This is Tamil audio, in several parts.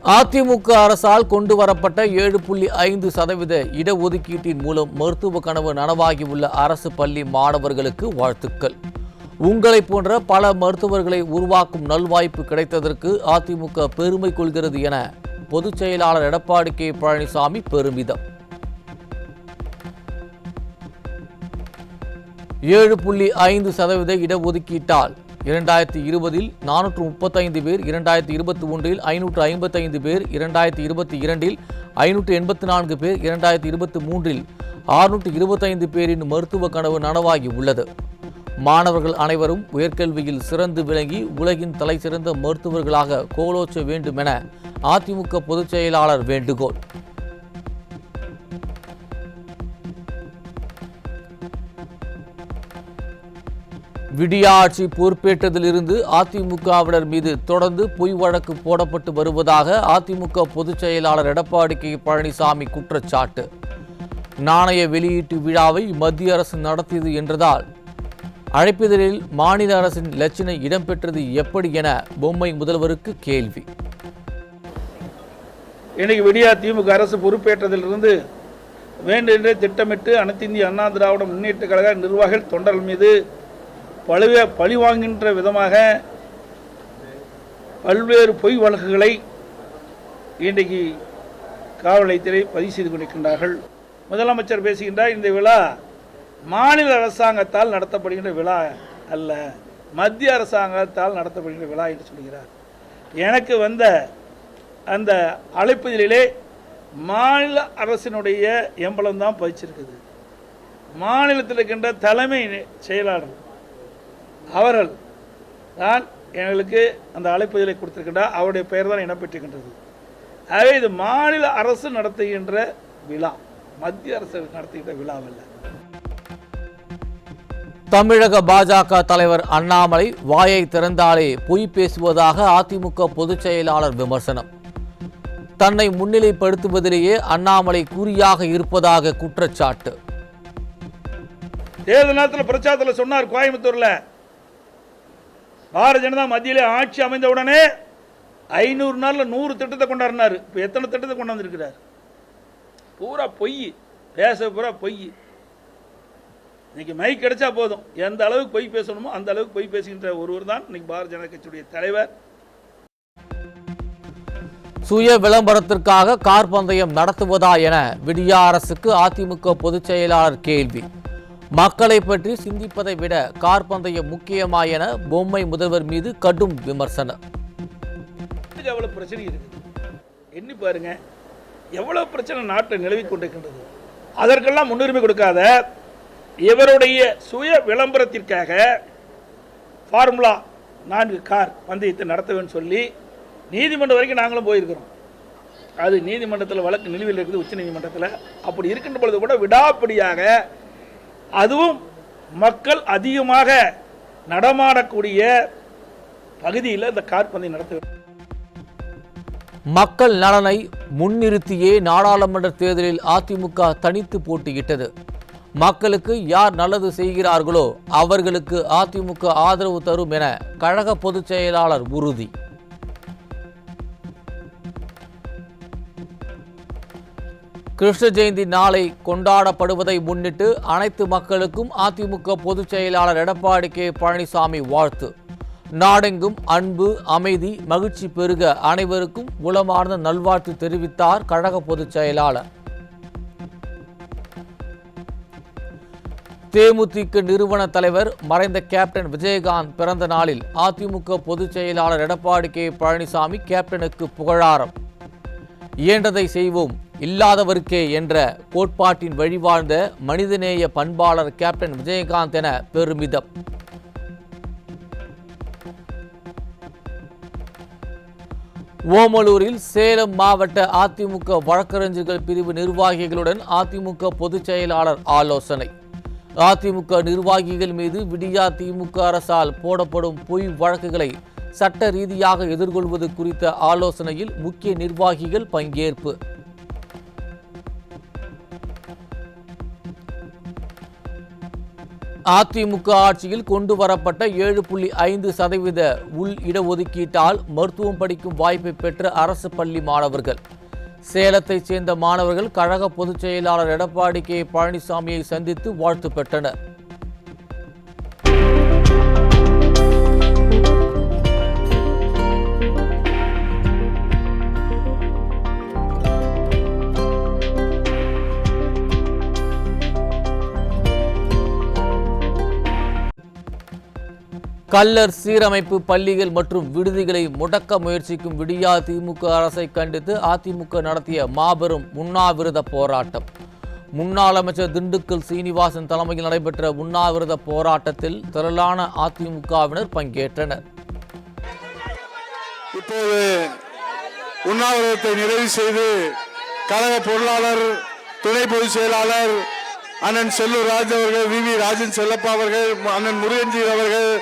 அதிமுக அரசால் கொண்டு வரப்பட்ட 7.5% இடஒதுக்கீட்டின் மூலம் மருத்துவ கனவு நனவாகியுள்ள அரசு பள்ளி மாணவர்களுக்கு வாழ்த்துக்கள். உங்களை போன்ற பல மருத்துவர்களை உருவாக்கும் நல்வாய்ப்பு கிடைத்ததற்கு அதிமுக பெருமை கொள்கிறது என பொதுச் செயலாளர் எடப்பாடி கே பழனிசாமி பெருமிதம். 7.5% இடஒதுக்கீட்டால் 2020 435 பேர், 2021 555 பேர், 2022 584 பேர், 2023 625 பேரின் மருத்துவ கனவு நனவாகி உள்ளது. மாணவர்கள் அனைவரும் உயர்கல்வியில் சிறந்து விளங்கி உலகின் தலைசிறந்த மருத்துவர்களாக கோலோச்ச வேண்டும் என அதிமுக பொதுச் செயலாளர் வேண்டுகோள். விடியா ஆட்சி பொறுப்பேற்றதிலிருந்து அதிமுகவினர் மீது தொடர்ந்து பொய் வழக்கு போடப்பட்டு வருவதாக அதிமுக பொதுச் செயலாளர் எடப்பாடி கே பழனிசாமி குற்றச்சாட்டு. நாணய வெளியீட்டு விழாவை மத்திய அரசு நடத்தியது என்றதால் அழைப்பிதழில் மாநில அரசின் இலச்சினை இடம்பெற்றது எப்படி என பொம்மை முதல்வருக்கு கேள்வி. இன்னைக்கு விடியா திமுக அரசு பொறுப்பேற்றதிலிருந்து வேண்டுமென்றே திட்டமிட்டு அனைத்து இந்திய அண்ணா திராவிட முன்னேற்ற கழக நிர்வாகிகள் தொண்டர்கள் மீது பழி வாங்குகின்ற விதமாக பல்வேறு பொய் வழக்குகளை இன்றைக்கு காவல் நிலையத்திலே பதிவு செய்து கொண்டிருக்கின்றார்கள். முதலமைச்சர் பேசுகின்றார், இந்த விழா மாநில அரசாங்கத்தால் நடத்தப்படுகின்ற விழா அல்ல, மத்திய அரசாங்கத்தால் நடத்தப்படுகின்ற விழா என்று சொல்கிறார். எனக்கு வந்த அந்த அழைப்புதலிலே மாநில அரசினுடைய எம்பளம் தான் பதிச்சிருக்குது. மாநிலத்தில் இருக்கின்ற தலைமை செயலாளர் அவர்கள் தான் எங்களுக்கு அந்த அழைப்புதலை கொடுத்திருக்கின்றார். அவருடைய பெயர் தான் இடம்பெற்றிருக்கின்றது. ஆகவே இது மாநில அரசு நடத்துகின்ற விழா, மத்திய அரசு நடத்துகின்ற விழாவல்ல. தமிழக பாஜக தலைவர் அண்ணாமலை வாயை திறந்தாலே பொய் பேசுவதாக அதிமுக பொதுச் செயலாளர் விமர்சனம். தன்னை முன்னிலைப்படுத்துவதிலேயே அண்ணாமலை குறியாக இருப்பதாக குற்றச்சாட்டு. தேர்தல் நேரத்தில் பிரச்சாரத்தில் சொன்னார், கோயம்புத்தூர்ல பாரதிய ஜனதா மத்தியிலே ஆட்சி அமைந்தவுடனே 500 நாள்ல 100 திட்டத்தை கொண்டாடினார். இப்போ எத்தனை திட்டத்தை கொண்டு வந்திருக்கிறார்? பூரா பொய், பேச பூரா பொய். இன்னைக்கு மைக் கிடைச்சா போதும், எந்த அளவுக்கு பொய் பேசணுமோ அந்த அளவுக்கு பொய் பேசுகின்ற ஒருவர் தான் இன்னைக்கு பாரதிய ஜனதா கட்சியுடைய தலைவர். சுய விளம்பரத்திற்காக கார் பந்தயம் நடத்துவதா என விடியா அரசுக்கு அதிமுக பொதுச் செயலாளர் கேள்வி. மக்களை பற்றி சிந்திப்பதை விட கார் பந்தயம் முக்கியமா என பொம்மை முதல்வர் மீது கடும் விமர்சனம். எவ்வளவு பிரச்சனை இருக்கு எண்ணி பாருங்க, எவ்வளவு பிரச்சனை நாட்டில் நிலவி கொண்டிருக்கின்றது. அதற்கெல்லாம் முன்னுரிமை கொடுக்காத இவருடைய சுய விளம்பரத்திற்காக ஃபார்முலா 4 கார் பந்தயத்தை நடத்த வேண்டும் சொல்லி நீதிமன்றம் வரைக்கும் நாங்களும் போயிருக்கிறோம். அது நீதிமன்றத்தில் வழக்கு நிலுவையில் இருக்குது, உச்ச நீதிமன்றத்தில். அப்படி இருக்கின்ற பொழுது கூட விடாப்பிடியாக, அதுவும் மக்கள் அதிகமாக நடமாடக்கூடிய பகுதியில் இந்த கார் பந்தயம் நடத்த வேண்டும். மக்கள் நலனை முன்னிறுத்தியே நாடாளுமன்ற தேர்தலில் அதிமுக தனித்து போட்டியிட்டது. மக்களுக்கு யார் நல்லது செய்கிறார்களோ அவர்களுக்கு அதிமுக ஆதரவு தரும் என கழக பொதுச் செயலாளர் உறுதி. கிருஷ்ண ஜெயந்தி நாளை கொண்டாடப்படுவதை முன்னிட்டு அனைத்து மக்களுக்கும் அதிமுக பொதுச் செயலாளர் எடப்பாடி கே பழனிசாமி வாழ்த்து. நாடெங்கும் அன்பு, அமைதி, மகிழ்ச்சி பெருக அனைவருக்கும் உளமார்ந்த நல்வாழ்த்து தெரிவித்தார் கழக பொதுச் செயலாளர். தேமுதிக நிறுவன தலைவர் மறைந்த கேப்டன் விஜயகாந்த் பிறந்த நாளில் அதிமுக பொதுச் செயலாளர் எடப்பாடி கே பழனிசாமி கேப்டனுக்கு புகழாரம். இயன்றதை செய்வோம், இல்லாதவருக்கே என்ற கோட்பாட்டின் வழிவாழ்ந்த மனிதநேய பண்பாளர் கேப்டன் விஜயகாந்த் என பெருமிதம். ஓமலூரில் சேலம் மாவட்ட அதிமுக வழக்கறிஞர்கள் பிரிவு நிர்வாகிகளுடன் அதிமுக பொதுச் செயலாளர் ஆலோசனை. அதிமுக நிர்வாகிகள் மீது விடியா திமுக அரசால் போடப்படும் பொய் வழக்குகளை சட்ட ரீதியாக எதிர்கொள்வது குறித்த ஆலோசனையில் முக்கிய நிர்வாகிகள் பங்கேற்பு. அதிமுக ஆட்சியில் கொண்டு வரப்பட்ட 7.5% உள் இடஒதுக்கீட்டால் மருத்துவம் படிக்கும் வாய்ப்பை பெற்ற அரசு பள்ளி மாணவர்கள். சேலத்தைச் சேர்ந்த மாணவர்கள் கழக பொதுச் செயலாளர் எடப்பாடி கே பழனிசாமியை சந்தித்து வாழ்த்து பெற்றனர். கள்ளர் சீரமைப்பு பள்ளிகள் மற்றும் விடுதிகளை முடக்க முயற்சிக்கும் விடியா திமுக அரசை கண்டித்து அதிமுக நடத்திய மாபெரும் உண்ணாவிரத போராட்டம். முன்னாள் அமைச்சர் திண்டுக்கல் சீனிவாசன் தலைமையில் நடைபெற்ற உண்ணாவிரத போராட்டத்தில் திரளான அதிமுகவினர் பங்கேற்றனர். இப்போது உண்ணாவிரதத்தை நிறைவு செய்து கழக பொருளாளர், துணை பொதுச் செயலாளர் அண்ணன் செல்லூர் ராஜ் அவர்கள், வி ராஜன் செல்லப்பா அவர்கள், அண்ணன் முருகன்ஜி அவர்கள்,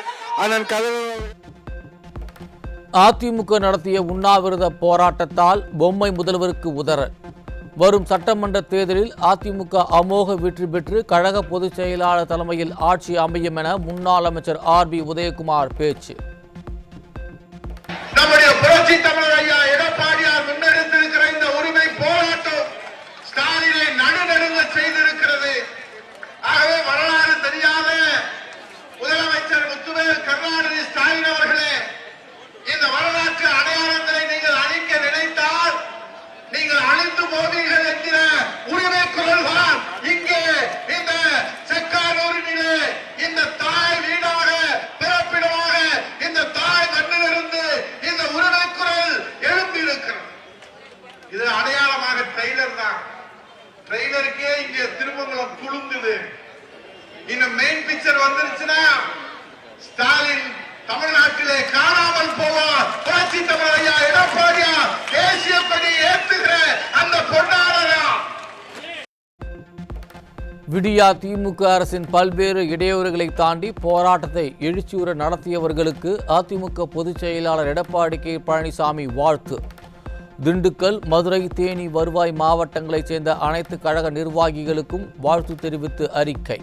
அதிமுக நடத்திய உண்ணாவிரத போராட்டத்தால் பொம்மை முதல்வருக்கு உதறல். வரும் சட்டமன்ற தேர்தலில் அதிமுக அமோக வெற்றி பெற்று கழக பொதுச் செயலாளர் தலைமையில் ஆட்சி அமையும் என முன்னாள் அமைச்சர் RB உதயகுமார் பேச்சு. நம்முடைய புரட்சி தமிழர் ஐயா எடப்பாடியார் முன்னெடுத்திருக்கிற இந்த உரிமை போராட்டம் ஸ்டாலினை நடுநடுங்க செய்திருக்கிறது. ஆகவே வரலாறு தெரியாத முதலமைச்சர் முத்துவேல் கருணாநிதி ஸ்டாலின் அவர்களே, இந்த வரலாற்று அடையாளங்களை நீங்கள் அழிக்க நினைத்தால் நீங்கள் அழித்து போவீர்கள் என்கிற உரிமை குரல்தான் இங்கே இந்த செக்கானூரிலே இந்த தாய் வீடாக பிறப்பிடமாக இந்த தாய் மண்ணிலிருந்து இந்த உரிமை குரல் எழும்பியிருக்கிறது. இது அடையாளமாக ட்ரெய்லர் தான். ட்ரெய்லருக்கே இங்கே திருமங்கலம் குழுந்தது. இந்த மெயின் பிக்சர் வந்துருச்சுன்னா ஸ்டாலின் தமிழ்நாட்டிலே காணாமல் போவார். புரட்சி தமிழர் ஐயா எடப்பாடியார் தேசிய கொடி ஏற்றுகிற அந்த பொன்னாளரா. விடியா திமுக அரசின் பல்வேறு இடையூறுகளை தாண்டி போராட்டத்தை எழுச்சியுற நடத்தியவர்களுக்கு அதிமுக பொதுச் செயலாளர் எடப்பாடி கே பழனிசாமி வாழ்த்து. திண்டுக்கல், மதுரை, தேனி வருவாய் மாவட்டங்களைச் சேர்ந்த அனைத்து கழக நிர்வாகிகளுக்கும் வாழ்த்து தெரிவித்து அறிக்கை.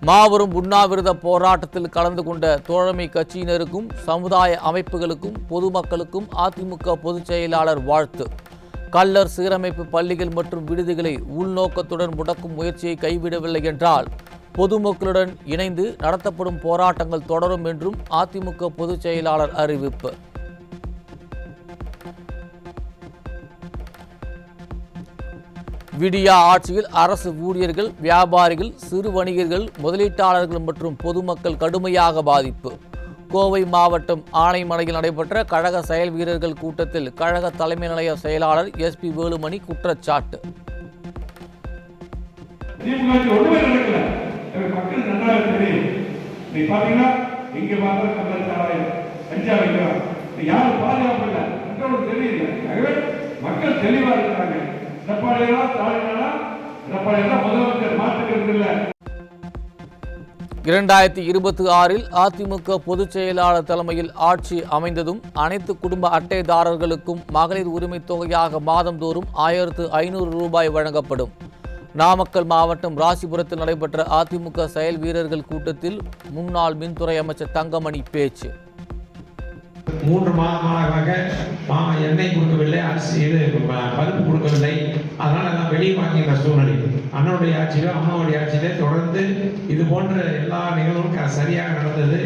மாபெரும் உண்ணாவிரத போராட்டத்தில் கலந்து கொண்ட தோழமை கட்சியினருக்கும் சமுதாய அமைப்புகளுக்கும் பொதுமக்களுக்கும் அதிமுக பொதுச் செயலாளர் வாழ்த்து. கள்ளர் சீரமைப்பு பள்ளிகள் மற்றும் விடுதிகளை உள்நோக்கத்துடன் முடக்கும் முயற்சியை கைவிடவில்லை என்றால் பொதுமக்களுடன் இணைந்து நடத்தப்படும் போராட்டங்கள் தொடரும் என்றும் அதிமுக பொதுச் செயலாளர் அறிவிப்பு. விடியா ஆட்சியில் அரசு ஊழியர்கள், வியாபாரிகள், சிறு வணிகர்கள், முதலீட்டாளர்கள் மற்றும் பொதுமக்கள் கடுமையாக பாதிப்பு. கோவை மாவட்டம் ஆனைமலையில் நடைபெற்ற கழக செயல் வீரர்கள் கூட்டத்தில் கழக தலைமை நிலைய செயலாளர் SP வேலுமணி குற்றச்சாட்டு. மக்கள் தெளிவா இருக்கிறாங்க. 2026 அதிமுக பொதுச் செயலாளர் தலைமையில் ஆட்சி அமைந்ததும் அனைத்து குடும்ப அட்டைதாரர்களுக்கும் மகளிர் உரிமை தொகையாக மாதந்தோறும் 1500 ரூபாய் வழங்கப்படும். நாமக்கல் மாவட்டம் ராசிபுரத்தில் நடைபெற்ற அதிமுக செயல் வீரர்கள் கூட்டத்தில் முன்னாள் மின்துறை அமைச்சர் தங்கமணி பேச்சு. 3 மாதமாக எண்ணெய் கொடுக்கவில்லை, அரிசி பருப்பு கொடுக்கவில்லை. அதனால எல்லாம் வெளியே வாங்கிற சூழ்நிலை. அண்ணனுடைய ஆட்சியிலோ அம்மாவுடைய ஆட்சியிலே தொடர்ந்து இது போன்ற எல்லா நிகழ்வும் சரியாக நடந்தது.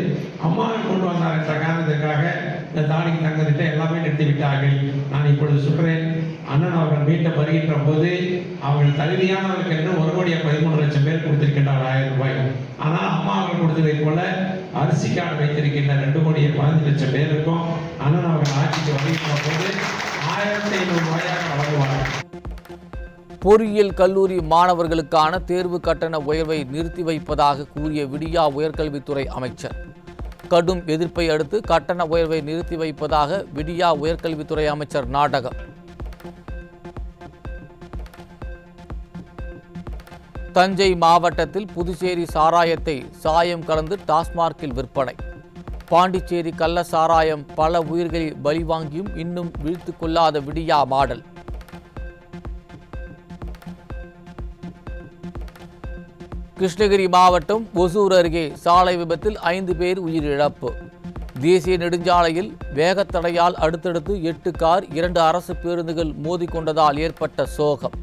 அம்மா கொண்டு வந்தார் என்ற காரணத்திற்காக இந்த தானிக்கு தங்க திட்டம் எல்லாமே நிறுத்திவிட்டார்கள். நான் இப்பொழுது சொல்றேன், அண்ணன் அவர்கள் மீண்டும் வருகின்ற போது அவர்கள் தகுதியானவர்களுக்கு என்று 1,13,00,000 பேர் கொடுத்திருக்கின்றார் 1000 ரூபாய். ஆனால் அம்மா அவர்கள் கொடுத்ததை போல அரிசி கார்டு வைத்திருக்கின்ற 2,15,00,000 பேருக்கும் அண்ணன் அவர்கள் ஆட்சிக்கு வருகின்ற போது 1,500 ரூபாயாக வழங்குவார்கள். பொறியியல் கல்லூரி மாணவர்களுக்கான தேர்வு கட்டண உயர்வை நிறுத்தி வைப்பதாக கூறிய விடியா உயர்கல்வித்துறை அமைச்சர். கடும் எதிர்ப்பை அடுத்து கட்டண உயர்வை நிறுத்தி வைப்பதாக விடியா உயர்கல்வித்துறை அமைச்சர் நாடகம். தஞ்சை மாவட்டத்தில் புதுச்சேரி சாராயத்தை சாயம் கலந்து டாஸ்மார்க்கில் விற்பனை. பாண்டிச்சேரி கள்ள சாராயம் பல உயிர்களை பலி வாங்கியும் இன்னும் வீழ்த்து கொள்ளாத விடியா மாடல். கிருஷ்ணகிரி மாவட்டம் ஒசூர் அருகே சாலை விபத்தில் 5 பேர் உயிரிழப்பு. தேசிய நெடுஞ்சாலையில் வேகத்தடையால் அடுத்தடுத்து 8 கார் 2 அரசு பேருந்துகள் மோதிக்கொண்டதால் ஏற்பட்ட சோகம்.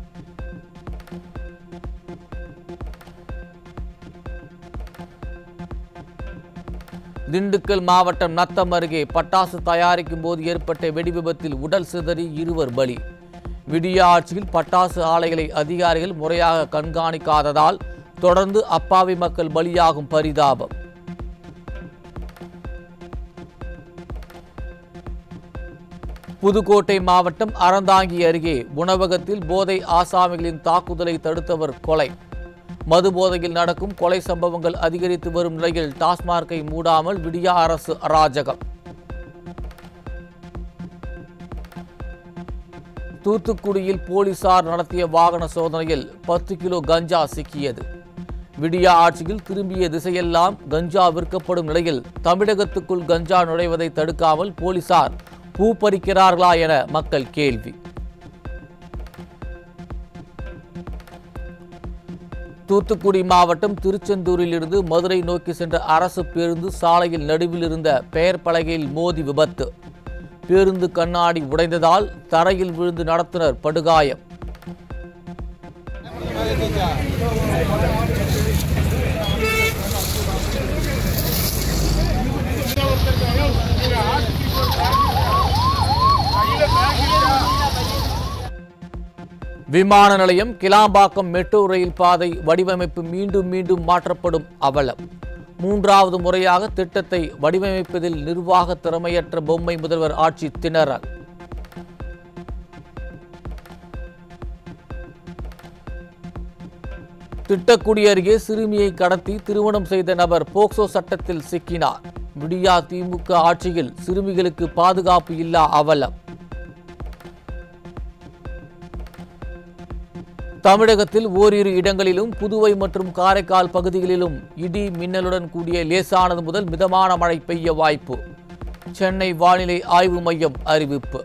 திண்டுக்கல் மாவட்டம் நத்தம் அருகே பட்டாசு தயாரிக்கும் போது ஏற்பட்ட வெடிவிபத்தில் உடல் சிதறி 2 பலி. விடிய ஆட்சியில் பட்டாசு ஆலைகளை அதிகாரிகள் முறையாக கண்காணிக்காததால் தொடர்ந்து அப்பாவி மக்கள் பலியாகும் பரிதாபம். புதுக்கோட்டை மாவட்டம் அறந்தாங்கி அருகே உணவகத்தில் போதை ஆசாமிகளின் தாக்குதலை தடுத்தவர் கொலை. மது போதையில் நடக்கும் கொலை சம்பவங்கள் அதிகரித்து வரும் நிலையில் டாஸ்மார்க்கை மூடாமல் விடியா அரசு அராஜகம். தூத்துக்குடியில் போலீசார் நடத்திய வாகன சோதனையில் 10 கிலோ கஞ்சா சிக்கியது. விடியா ஆட்சியில் திரும்பிய திசையெல்லாம் கஞ்சா விற்கப்படும் நிலையில் தமிழகத்துக்குள் கஞ்சா நுழைவதை தடுக்காமல் போலீசார் பூ பறிக்கிறார்களா என மக்கள் கேள்வி. தூத்துக்குடி மாவட்டம் திருச்செந்தூரில் இருந்து மதுரை நோக்கி சென்ற அரசு பேருந்து சாலையில் நடுவில் இருந்த பெயர் பலகையில் மோதி விபத்து. பேருந்து கண்ணாடி உடைந்ததால் தரையில் விழுந்து நடத்துனர் படுகாயம். விமான நிலையம் கிளாம்பாக்கம் மெட்ரோ ரயில் பாதை வடிவமைப்பு மீண்டும் மாற்றப்படும் அவலம். 3வது முறையாக திட்டத்தை வடிவமைப்பதில் நிர்வாக திறமையற்ற பொம்மை முதல்வர் ஆட்சி திணறல். திட்டக்குடி அருகே சிறுமியை கடத்தி திருமணம் செய்த நபர் போக்சோ சட்டத்தில் சிக்கினார். விடியா திமுக ஆட்சியில் சிறுமிகளுக்கு பாதுகாப்பு இல்லா அவலம். தமிழகத்தில் ஓரிரு இடங்களிலும் புதுவை மற்றும் காரைக்கால் பகுதிகளிலும் இடி மின்னலுடன் கூடிய லேசானது முதல் மிதமான மழை பெய்ய வாய்ப்பு. சென்னை வானிலை ஆய்வு மையம் அறிவிப்பு.